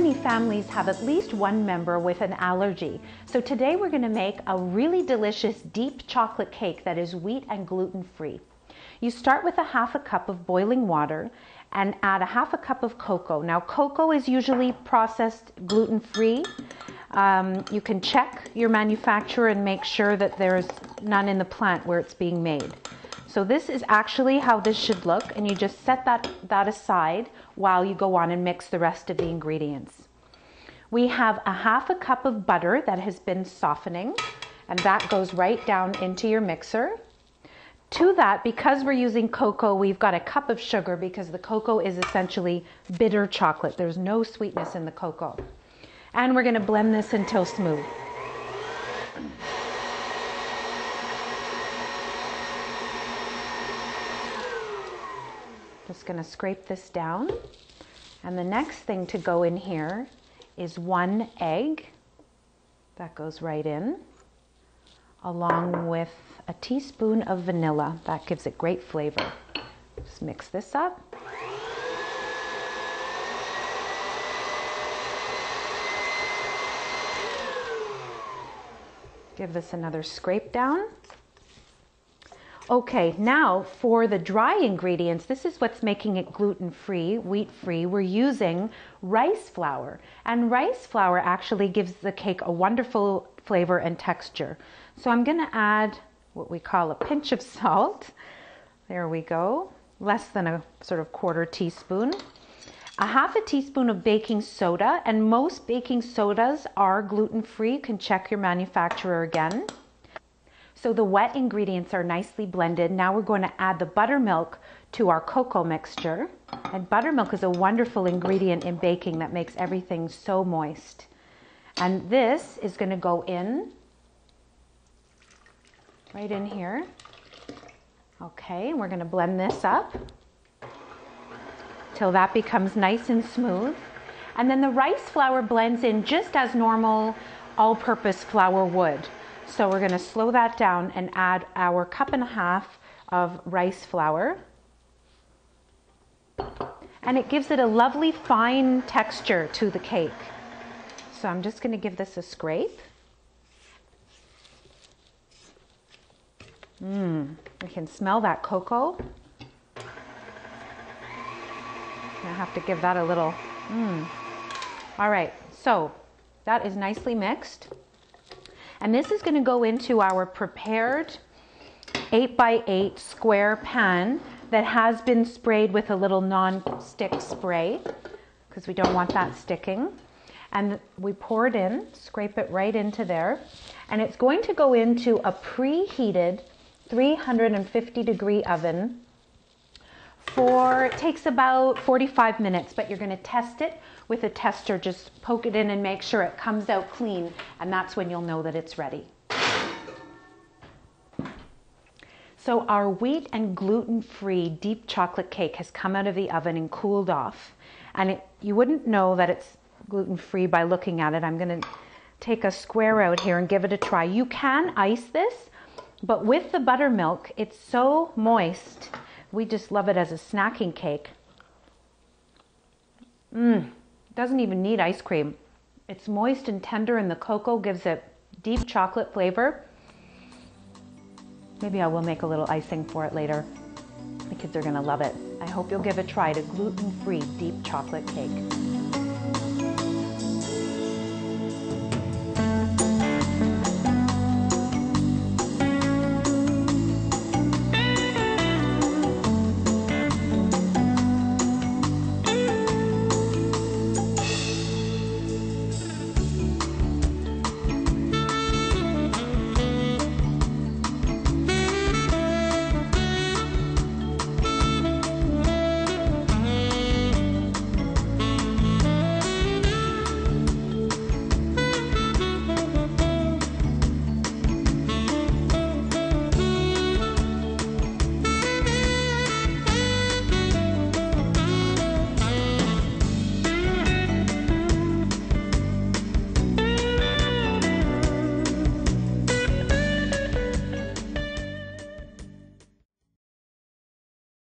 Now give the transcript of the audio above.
many families have at least one member with an allergy. So today we're going to make a really delicious deep chocolate cake that is wheat and gluten-free. You start with a half a cup of boiling water and add a half a cup of cocoa. Now cocoa is usually processed gluten-free. You can check your manufacturer and make sure that there's none in the plant where it's being made. So this is actually how this should look, and you just set that aside while you go on and mix the rest of the ingredients. We have a half a cup of butter that has been softening, and that goes right down into your mixer. To that, because we're using cocoa, we've got a cup of sugar because the cocoa is essentially bitter chocolate. There's no sweetness in the cocoa. And we're going to blend this until smooth. Just going to scrape this down. And the next thing to go in here is 1 egg. That goes right in, along with a teaspoon of vanilla. That gives it great flavor. Just mix this up. Give this another scrape down. Okay, now for the dry ingredients, this is what's making it gluten-free, wheat-free. We're using rice flour, and rice flour actually gives the cake a wonderful flavor and texture. So I'm going to add what we call a pinch of salt. There we go, less than a sort of quarter teaspoon. A half a teaspoon of baking soda, and most baking sodas are gluten-free. You can check your manufacturer again. So the wet ingredients are nicely blended. Now we're going to add the buttermilk to our cocoa mixture. And buttermilk is a wonderful ingredient in baking that makes everything so moist. And this is going to go in, right in here. Okay, we're going to blend this up till that becomes nice and smooth. And then the rice flour blends in just as normal all-purpose flour would. So we're going to slow that down and add our 1.5 cups of rice flour. And it gives it a lovely fine texture to the cake. So I'm just going to give this a scrape. I can smell that cocoa. I have to give that a little, All right, so that is nicely mixed. And this is going to go into our prepared 8x8 square pan that has been sprayed with a little non-stick spray because we don't want that sticking. And we pour it in, scrape it right into there. And it's going to go into a preheated 350-degree oven it takes about 45 minutes, but you're going to test it with a tester. Just poke it in and make sure it comes out clean, and that's when you'll know that it's ready. So our wheat and gluten-free deep chocolate cake has come out of the oven and cooled off. And you wouldn't know that it's gluten-free by looking at it. I'm going to take a square out here and give it a try. You can ice this, but with the buttermilk, it's so moist. We just love it as a snacking cake. Doesn't even need ice cream. It's moist and tender, and the cocoa gives it deep chocolate flavor. Maybe I will make a little icing for it later. The kids are gonna love it. I hope you'll give it a try to gluten-free deep chocolate cake.